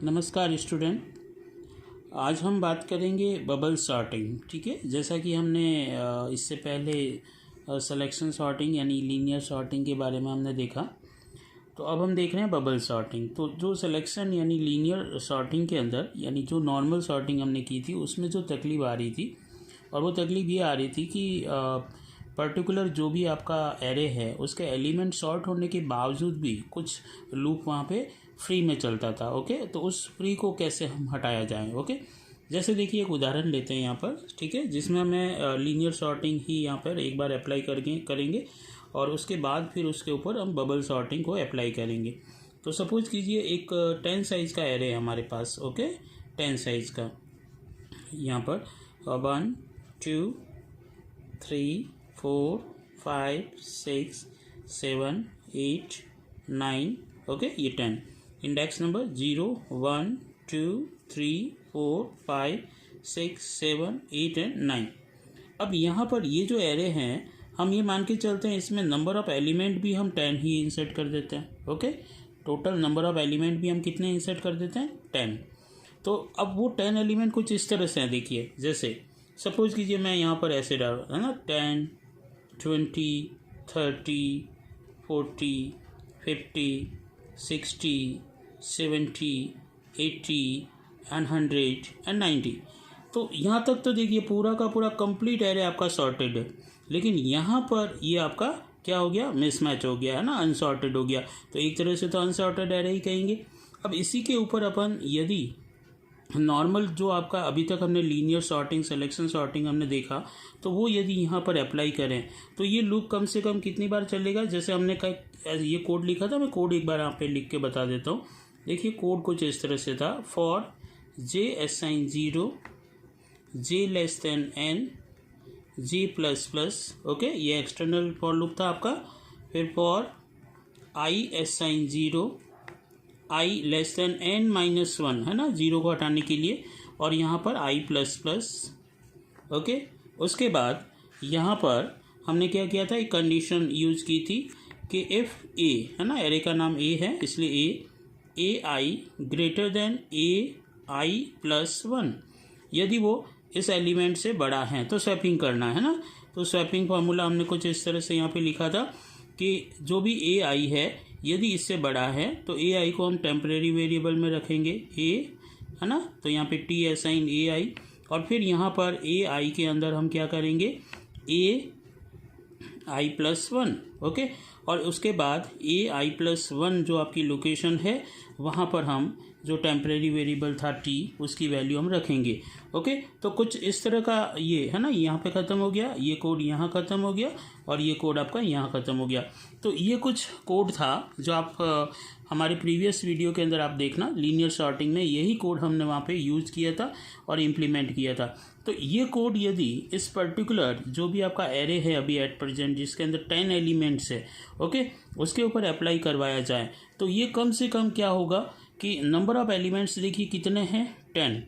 नमस्कार स्टूडेंट। आज हम बात करेंगे बबल सॉर्टिंग। ठीक है, जैसा कि हमने इससे पहले सिलेक्शन सॉर्टिंग यानी लीनियर सॉर्टिंग के बारे में हमने देखा, तो अब हम देख रहे हैं बबल सॉर्टिंग। तो जो सिलेक्शन यानी लीनियर सॉर्टिंग के अंदर यानी जो नॉर्मल सॉर्टिंग हमने की थी उसमें जो तकलीफ आ रही थी, और वो तकलीफ ये आ रही थी कि पर्टिकुलर जो भी आपका एरे है उसके एलिमेंट सॉर्ट होने के बावजूद भी कुछ लूप वहाँ पे फ्री में चलता था। ओके, तो उस फ्री को कैसे हम हटाया जाए। ओके, जैसे देखिए एक उदाहरण लेते हैं यहाँ पर, ठीक है, जिसमें हमें लीनियर सॉर्टिंग ही यहाँ पर एक बार अप्लाई करेंगे और उसके बाद फिर उसके ऊपर हम बबल सॉर्टिंग को अप्लाई करेंगे। तो सपोज कीजिए एक 10 साइज़ का एरे है हमारे पास। ओके, 10 साइज़ का यहाँ पर 1 2 3 4 5 6 7 8 9। ओके, ये 10 इंडेक्स नंबर 0 1 2 3 4 5 6 7 8 एंड 9। अब यहाँ पर ये जो एरे हैं हम ये मान के चलते हैं इसमें नंबर ऑफ़ एलिमेंट भी हम 10 ही इंसर्ट कर देते हैं। Okay, total number of element भी हम कितने इंसर्ट कर देते हैं 10। तो अब वो 10 एलिमेंट कुछ इस तरह से हैं। देखिए, जैसे सपोज कीजिए मैं यहाँ पर ऐसे डाल रहा है ना 10 20 30 40 50 60 70 80 एंड 100 एंड 90। तो यहाँ तक तो देखिए पूरा का पूरा कंप्लीट एरे आपका सॉर्टेड है, लेकिन यहाँ पर ये आपका क्या हो गया, मिसमैच हो गया है ना, अनसॉर्टेड हो गया। तो एक तरह से तो अनसॉर्टेड एरे ही कहेंगे। अब इसी के ऊपर अपन यदि नॉर्मल जो आपका अभी तक हमने लीनियर सॉर्टिंग सिलेक्शन सॉर्टिंग हमने देखा, तो वो यदि यहाँ पर अप्लाई करें तो ये लूप कम से कम कितनी बार चलेगा। जैसे हमने ये कोड लिखा था, मैं कोड एक बार यहाँ पे लिख के बता देता हूँ। देखिए कोड कुछ इस तरह से था, for j assign 0 j less than n j plus plus. Okay, ये एक्सटर्नल फॉर लूप था आपका। फिर for i assign 0 i less than n minus 1 है ना, जीरो को हटाने के लिए, और यहाँ पर i प्लस प्लस। ओके, उसके बाद यहाँ पर हमने क्या किया था, एक कंडीशन यूज की थी कि इफ़ a है ना, एरे का नाम a है इसलिए ai greater than ai plus 1, यदि वो इस एलिमेंट से बड़ा है तो स्वैपिंग करना है ना। तो स्वैपिंग फार्मूला हमने कुछ इस तरह से यहाँ पे लिखा था कि जो भी ai है यदि इससे बड़ा है तो ai को हम टेम्परेरी वेरिएबल में रखेंगे a है ना। तो यहाँ पे t असाइन ai, और फिर यहाँ पर ai के अंदर हम क्या करेंगे ai प्लस 1। ओके, और उसके बाद ai प्लस 1 जो आपकी लोकेशन है वहाँ पर हम जो टेम्परेरी वेरिएबल था t उसकी वैल्यू हम रखेंगे। ओके, तो कुछ इस तरह का ये है ना, यहाँ पे ख़त्म हो गया, ये कोड यहाँ ख़त्म हो गया, और ये कोड आपका यहाँ ख़त्म हो गया। तो ये कुछ कोड था जो आप हमारे प्रीवियस वीडियो के अंदर आप देखना, लीनियर सॉर्टिंग में यही कोड हमने वहाँ पे यूज़ किया था और इम्प्लीमेंट किया था। तो ये कोड यदि इस पर्टिकुलर जो भी आपका एरे है अभी एट प्रेजेंट जिसके अंदर 10 एलिमेंट्स है, ओके, उसके ऊपर अप्लाई करवाया जाए तो ये कम से कम क्या होगा कि नंबर ऑफ़ एलिमेंट्स देखिए कितने हैं 10।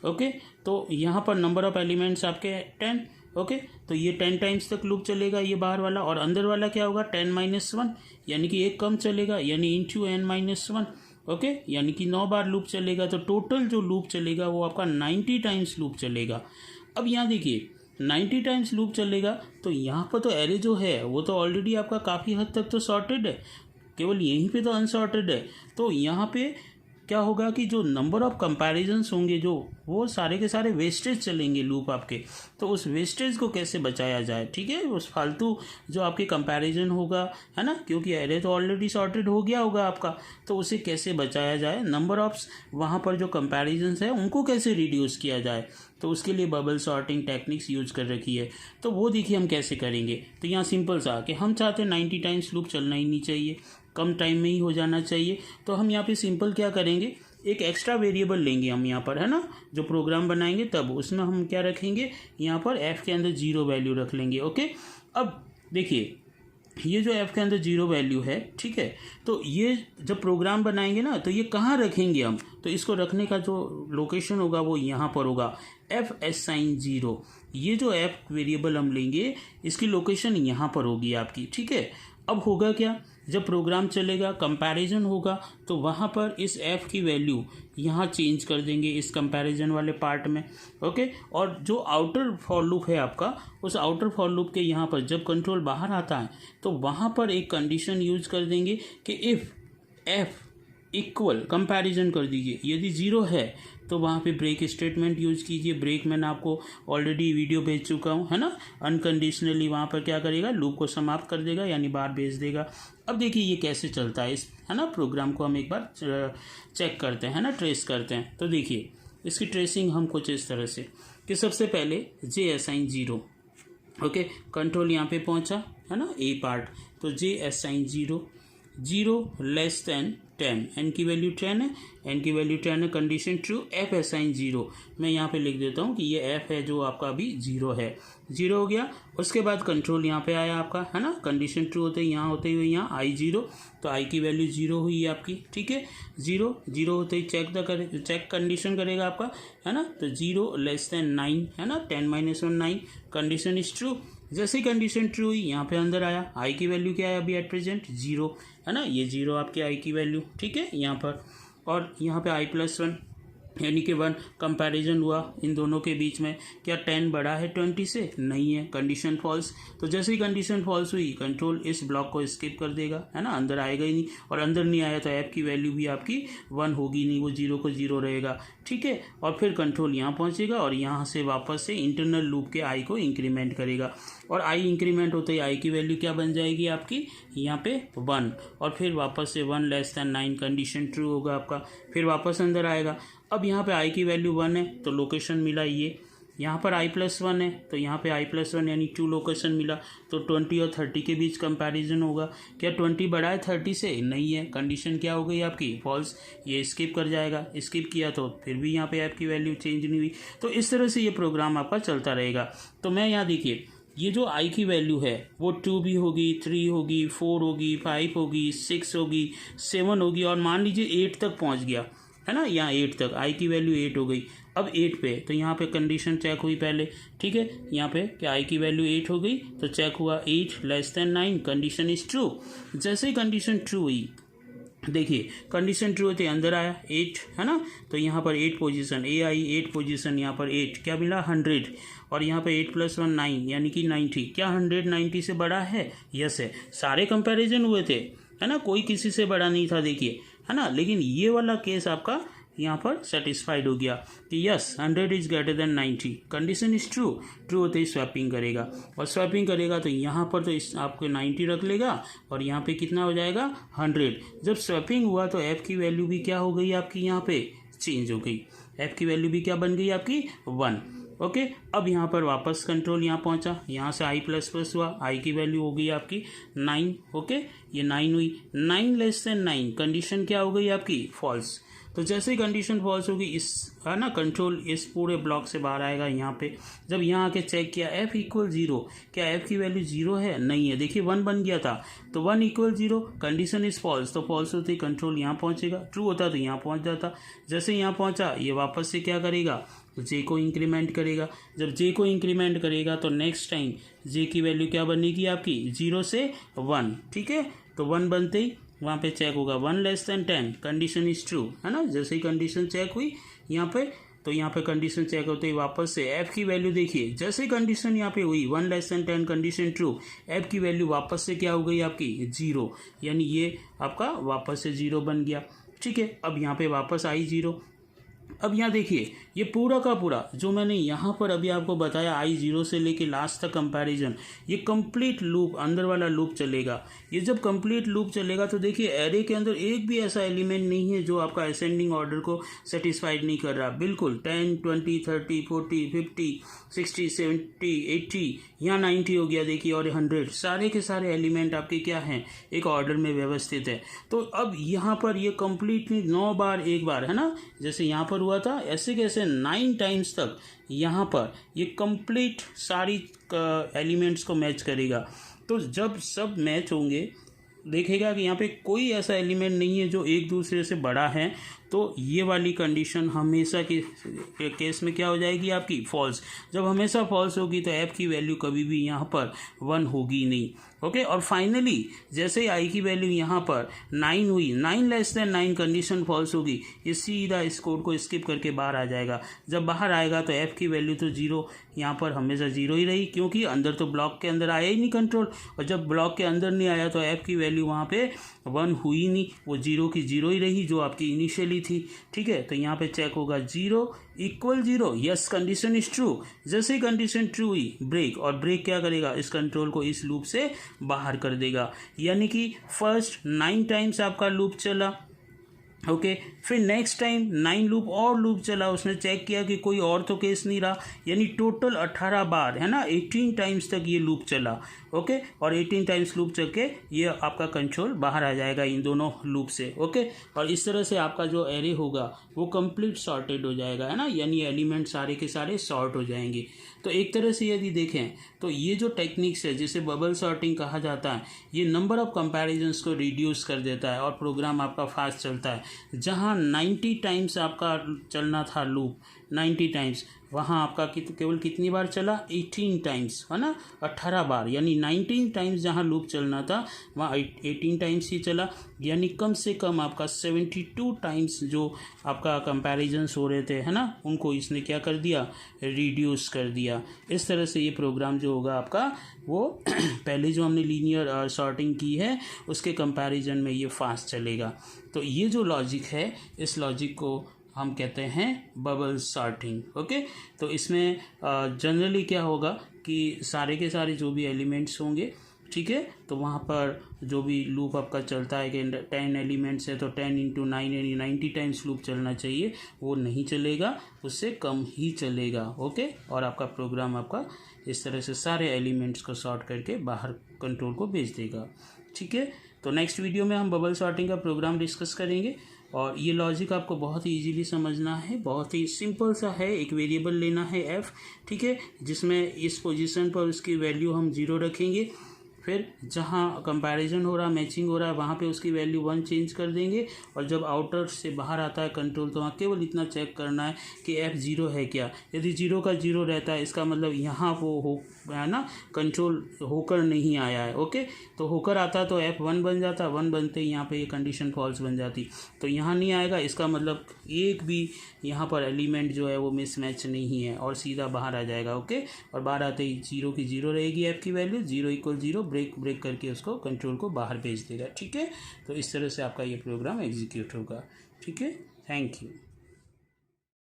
ओके, तो यहाँ पर नंबर ऑफ़ एलिमेंट्स आपके 10। ओके, तो ये 10 टाइम्स तक लूप चलेगा ये बाहर वाला, और अंदर वाला क्या होगा 10 माइनस 1, यानी कि एक कम चलेगा, यानी इंटू n माइनस 1। ओके, यानी कि 9 बार लूप चलेगा। तो टोटल जो लूप चलेगा वो आपका 90 टाइम्स लूप चलेगा। अब यहाँ देखिए 90 टाइम्स लूप चलेगा तो यहाँ पर तो एरे जो है वो तो ऑलरेडी आपका काफ़ी हद तक तो सॉर्टेड है, केवल यहीं पे तो अनसॉर्टेड है। तो यहाँ पे क्या होगा कि जो नंबर ऑफ़ कंपैरिजन्स होंगे जो वो सारे के सारे वेस्टेज चलेंगे लूप आपके। तो उस वेस्टेज को कैसे बचाया जाए, ठीक है, उस फालतू जो आपके कंपैरिजन होगा है ना, क्योंकि एरे तो ऑलरेडी सॉर्टेड हो गया होगा आपका, तो उसे कैसे बचाया जाए, नंबर ऑफ वहाँ पर जो कंपैरिजन्स है उनको कैसे रिड्यूस किया जाए, तो उसके लिए बबल सॉर्टिंग टेक्निक्स यूज कर रखी है। तो वो देखिए हम कैसे करेंगे। तो यहाँ सिंपल सा कि हम चाहते हैं 90 टाइम्स लूप चलना ही नहीं चाहिए, कम टाइम में ही हो जाना चाहिए। तो हम यहाँ पे सिंपल क्या करेंगे, एक एक्स्ट्रा वेरिएबल लेंगे हम यहाँ पर है ना, जो प्रोग्राम बनाएंगे तब उसमें हम क्या रखेंगे, यहाँ पर f के अंदर 0 वैल्यू रख लेंगे। ओके, अब देखिए ये जो f के अंदर 0 वैल्यू है, ठीक है, तो ये जब प्रोग्राम बनाएंगे ना तो ये कहाँ रखेंगे हम, तो इसको रखने का जो लोकेशन होगा वो यहाँ पर होगा f असाइन 0। ये जो f वेरिएबल हम लेंगे इसकी लोकेशन यहाँ पर होगी आपकी। ठीक है, अब होगा क्या, जब प्रोग्राम चलेगा कंपैरिजन होगा तो वहाँ पर इस f की वैल्यू यहाँ चेंज कर देंगे इस कंपैरिजन वाले पार्ट में। ओके, और जो आउटर फॉर लूप है आपका, उस आउटर फॉर लूप के यहाँ पर जब कंट्रोल बाहर आता है तो वहाँ पर एक कंडीशन यूज कर देंगे कि इफ़ f इक्वल कंपैरिजन कर दीजिए, यदि 0 है तो वहाँ पे ब्रेक स्टेटमेंट यूज कीजिए। ब्रेक मैंने आपको ऑलरेडी वीडियो भेज चुका हूँ, है ना। अनकंडीशनली वहाँ पर क्या करेगा, लूप को समाप्त कर देगा यानी बार भेज देगा। अब देखिए ये कैसे चलता है इस, है ना, प्रोग्राम को हम एक बार चेक करते हैं ना, ट्रेस करते हैं। तो देखिए इसकी ट्रेसिंग हम कुछ इस तरह से कि सबसे पहले जे असाइन 0, ओके, कंट्रोल यहाँ पे पहुँचा, है ना, ए पार्ट, तो जे असाइन 0 लेस देन 10, एन की वैल्यू 10 है, एन की वैल्यू 10 है, कंडीशन ट्रू, एफ असाइन 0, मैं यहाँ पे लिख देता हूँ कि ये एफ है जो आपका अभी 0 है, 0 हो गया। उसके बाद कंट्रोल यहाँ पे आया आपका, है ना, कंडीशन ट्रू होते ही यहाँ होते हुए यहाँ आई 0, तो आई की वैल्यू 0 हुई है आपकी, ठीक है। 0 होते ही चेक कंडीशन करेगा आपका, है ना, तो 0 लेस देन 9, है ना, 10 - 1 9, कंडीशन इज ट्रू। जैसे ही कंडीशन ट्रू हुई यहाँ पे अंदर आया, आई की वैल्यू क्या है अभी एट प्रेजेंट 0, है ना, ये 0 आपके आई की वैल्यू, ठीक है, यहाँ पर। और यहाँ पे i+1 यानी कि 1 कंपैरिजन हुआ इन दोनों के बीच में, क्या 10 बड़ा है 20 से, नहीं है, कंडीशन फॉल्स। तो जैसे ही कंडीशन फॉल्स हुई कंट्रोल इस ब्लॉक को स्किप कर देगा, है ना, अंदर आएगा ही नहीं, और अंदर नहीं आया तो ऐप की वैल्यू भी आपकी 1 होगी नहीं, वो 0 को 0 रहेगा, ठीक है। और फिर कंट्रोल यहाँ पहुँचेगा और यहाँ से वापस से इंटरनल लूप के आई को इंक्रीमेंट करेगा, और आई इंक्रीमेंट होते ही आई की वैल्यू क्या बन जाएगी आपकी यहाँ पे 1, और फिर वापस से 1 लेस देन 9, कंडीशन ट्रू होगा आपका, फिर वापस अंदर आएगा। अब यहाँ पे आई की वैल्यू 1 है तो लोकेशन मिला ये, यहाँ पर i+1 है तो यहाँ पे i+1 यानी 2 लोकेशन मिला, तो 20 और 30 के बीच कंपैरिजन होगा। क्या 20 बड़ा है 30 से, नहीं है, कंडीशन क्या हो गई आपकी फॉल्स, ये स्किप कर जाएगा, स्किप किया तो फिर भी यहाँ पे ऐप की वैल्यू चेंज नहीं हुई। तो इस तरह से ये प्रोग्राम आपका चलता रहेगा। तो मैं यहाँ देखिए ये जो आई की वैल्यू है वो 2 भी होगी, 3 होगी, 4 होगी, 5 होगी, 6 होगी, 7 होगी, और मान लीजिए 8 तक पहुँच गया, है ना, यहाँ 8 तक आई की वैल्यू 8 हो गई। अब 8 पे तो यहाँ पे कंडीशन चेक हुई पहले, ठीक है, यहाँ पे क्या आई की वैल्यू 8 हो गई तो चेक हुआ 8 less than 9, condition is true. जैसे ही कंडीशन ट्रू हुई, देखिए कंडीशन ट्रू होते अंदर आया 8, है ना, तो यहाँ पर 8 पोजीशन ए आई, 8 पोजीशन यहाँ पर 8 क्या मिला 100, और यहाँ पे 8+1 9 यानी कि 90, क्या 100 90 से बड़ा है, यस है, सारे कंपैरिजन हुए थे, है ना, कोई किसी से बड़ा नहीं था, देखिए, है ना, लेकिन ये वाला केस आपका यहाँ पर सेटिस्फाइड हो गया कि yes 100 is greater than 90, condition is true, true होते ही स्वैपिंग करेगा, और स्वैपिंग करेगा तो यहाँ पर तो इस आपको 90 रख लेगा और यहाँ पे कितना हो जाएगा 100। जब स्वैपिंग हुआ तो ऐप की वैल्यू भी क्या हो गई आपकी यहाँ पे चेंज हो गई, ऐप की वैल्यू भी क्या बन गई आपकी 1, ओके। अब यहाँ पर वापस कंट्रोल यहाँ पहुँचा, यहाँ से i++ हुआ, आई की वैल्यू हो गई आपकी 9, ओके, ये 9 हुई, 9 लेस देन 9, कंडीशन क्या हो गई आपकी फॉल्स। तो जैसे ही कंडीशन फॉल्स होगी इस, है ना, कंट्रोल इस पूरे ब्लॉक से बाहर आएगा यहाँ पे। जब यहाँ आके चेक किया f = 0, क्या f की वैल्यू 0 है, नहीं है, देखिए 1 बन गया था, तो 1 = 0, कंडीशन इज फॉल्स, तो फॉल्स होते ही कंट्रोल यहाँ पहुँचेगा, ट्रू होता तो यहाँ पहुँच जाता। जैसे यहाँ पहुँचा ये वापस से क्या करेगा, जे को इंक्रीमेंट करेगा। जब जे को इंक्रीमेंट करेगा तो नेक्स्ट टाइम जे की वैल्यू क्या बनेगी आपकी 0 से 1, ठीक है, तो 1 बनते ही वहाँ पे चेक होगा 1 less than 10, condition is true, है ना। जैसे ही कंडीशन चेक हुई यहाँ पे, तो यहाँ पे कंडीशन चेक होते ही वापस से ऐप की वैल्यू देखिए, जैसे ही कंडीशन यहाँ पे हुई 1 less than 10, condition true, app की वैल्यू वापस से क्या हो गई आपकी 0, यानी ये आपका वापस से 0 बन गया, ठीक है। अब यहाँ पे वापस आई 0। अब यहाँ देखिए ये पूरा का पूरा जो मैंने यहाँ पर अभी आपको बताया i0 से लेके लास्ट तक कंपैरिजन, ये कंप्लीट लूप, अंदर वाला लूप चलेगा। ये जब कंप्लीट लूप चलेगा तो देखिए एरे के अंदर एक भी ऐसा एलिमेंट नहीं है जो आपका असेंडिंग ऑर्डर को सेटिस्फाइड नहीं कर रहा, बिल्कुल 10 20 30 40 50 60 70 80, यहाँ 90 हो गया देखिए, और 100, सारे के सारे एलिमेंट आपके क्या हैं, एक ऑर्डर में व्यवस्थित है। तो अब यहाँ पर ये कंप्लीटली 9 बार एक बार, है ना, जैसे यहाँ पर हुआ था ऐसे कैसे 9 टाइम्स तक यहाँ पर ये कंप्लीट सारी एलिमेंट्स को मैच करेगा। तो जब सब मैच होंगे देखेगा कि यहाँ पे कोई ऐसा एलिमेंट नहीं है जो एक दूसरे से बड़ा है, तो तो ये वाली कंडीशन हमेशा के केस में क्या हो जाएगी आपकी फॉल्स। जब हमेशा फॉल्स होगी तो f की वैल्यू कभी भी यहाँ पर 1 होगी नहीं। ओके, और फाइनली जैसे ही i की वैल्यू यहाँ पर 9 हुई, 9 लेस देन 9 कंडीशन फॉल्स होगी, ये सीधा इस कोड को स्किप करके बाहर आ जाएगा। जब बाहर आएगा तो f की वैल्यू तो 0 यहाँ पर हमेशा 0 ही रही, क्योंकि अंदर तो ब्लॉक के अंदर आया ही नहीं कंट्रोल, और जब ब्लॉक के अंदर नहीं आया तो f की वैल्यू वहाँ पे 1 हुई नहीं, वो 0 की 0 ही रही जो आपकी इनिशियली थी। ठीक है, तो यहाँ पे चेक होगा 0 equal 0, yes condition is true. जैसे ही कंडीशन ट्रू हुई ब्रेक, और ब्रेक क्या करेगा, इस कंट्रोल को इस लूप से बाहर कर देगा। यानी कि फर्स्ट 9 टाइम्स आपका लूप चला, ओके, फिर नेक्स्ट टाइम 9 लूप और लूप चला, उसने चेक किया कि कोई और तो केस नहीं रहा, यानी टोटल 18 बार है ना, 18 टाइम्स तक ये लूप चला। ओके, और 18 टाइम्स लूप चल के ये आपका कंट्रोल बाहर आ जाएगा इन दोनों लूप से। ओके, और इस तरह से आपका जो एरे होगा वो कंप्लीट सॉर्टेड हो जाएगा, है ना, यानी एलिमेंट सारे के सारे सॉर्ट हो जाएंगे। तो एक तरह से यदि देखें तो ये जो टेक्निक्स है जिसे बबल सॉर्टिंग कहा जाता है, ये नंबर ऑफ कंपैरिजंस को रिड्यूस कर देता है और प्रोग्राम आपका फास्ट चलता है। जहाँ 90 टाइम्स आपका चलना था लूप, 90 टाइम्स, वहाँ आपका केवल कितनी बार चला, 18 टाइम्स, है ना, 18 बार, यानी 19 टाइम्स जहाँ लूप चलना था वहाँ 18 टाइम्स ही चला, यानी कम से कम आपका 72 टाइम्स जो आपका कंपैरिजंस हो रहे थे, है ना, उनको इसने क्या कर दिया, रिड्यूस कर दिया। इस तरह से ये प्रोग्राम जो होगा आपका वो पहले जो हमने लीनियर सॉर्टिंग की है उसके कंपैरिजन में ये फास्ट चलेगा। तो ये जो लॉजिक है, इस लॉजिक को हम कहते हैं बबल सॉर्टिंग। ओके, तो इसमें जनरली क्या होगा कि सारे के सारे जो भी एलिमेंट्स होंगे, ठीक है, तो वहाँ पर जो भी लूप आपका चलता है कि 10 एलिमेंट्स है तो 10 × 9 यानी 90 टाइम्स लूप चलना चाहिए, वो नहीं चलेगा, उससे कम ही चलेगा। ओके, और आपका प्रोग्राम आपका इस तरह से सारे एलिमेंट्स को सॉर्ट करके बाहर कंट्रोल को भेज देगा। ठीक है, तो नेक्स्ट वीडियो में हम बबल सॉर्टिंग का प्रोग्राम डिस्कस करेंगे, और ये लॉजिक आपको बहुत ही इजीली समझना है, बहुत ही सिंपल सा है। एक वेरिएबल लेना है f, ठीक है, जिसमें इस पोजीशन पर उसकी वैल्यू हम 0 रखेंगे, फिर जहाँ कंपैरिजन हो रहा, मैचिंग हो रहा है, वहाँ पे उसकी वैल्यू 1 चेंज कर देंगे, और जब आउटर से बाहर आता है कंट्रोल तो वहाँ केवल इतना चेक करना है कि f 0 है क्या। यदि 0 का 0 रहता है इसका मतलब यहाँ वो हो है ना, कंट्रोल होकर नहीं आया है। ओके, तो होकर आता तो f 1 बन जाता, 1 बनते ही यहाँ पे ये कंडीशन फॉल्स बन जाती, तो यहाँ नहीं आएगा, इसका मतलब एक भी यहाँ पर एलिमेंट जो है वो मिसमैच नहीं है और सीधा बाहर आ जाएगा। ओके, और बाहर आते ही 0 की 0 रहेगी f की वैल्यू, 0 इक्वल 0, ब्रेक करके उसको कंट्रोल को बाहर भेज देगा। ठीक है, तो इस तरह से आपका ये प्रोग्राम एग्जीक्यूट होगा। ठीक है, थैंक यू।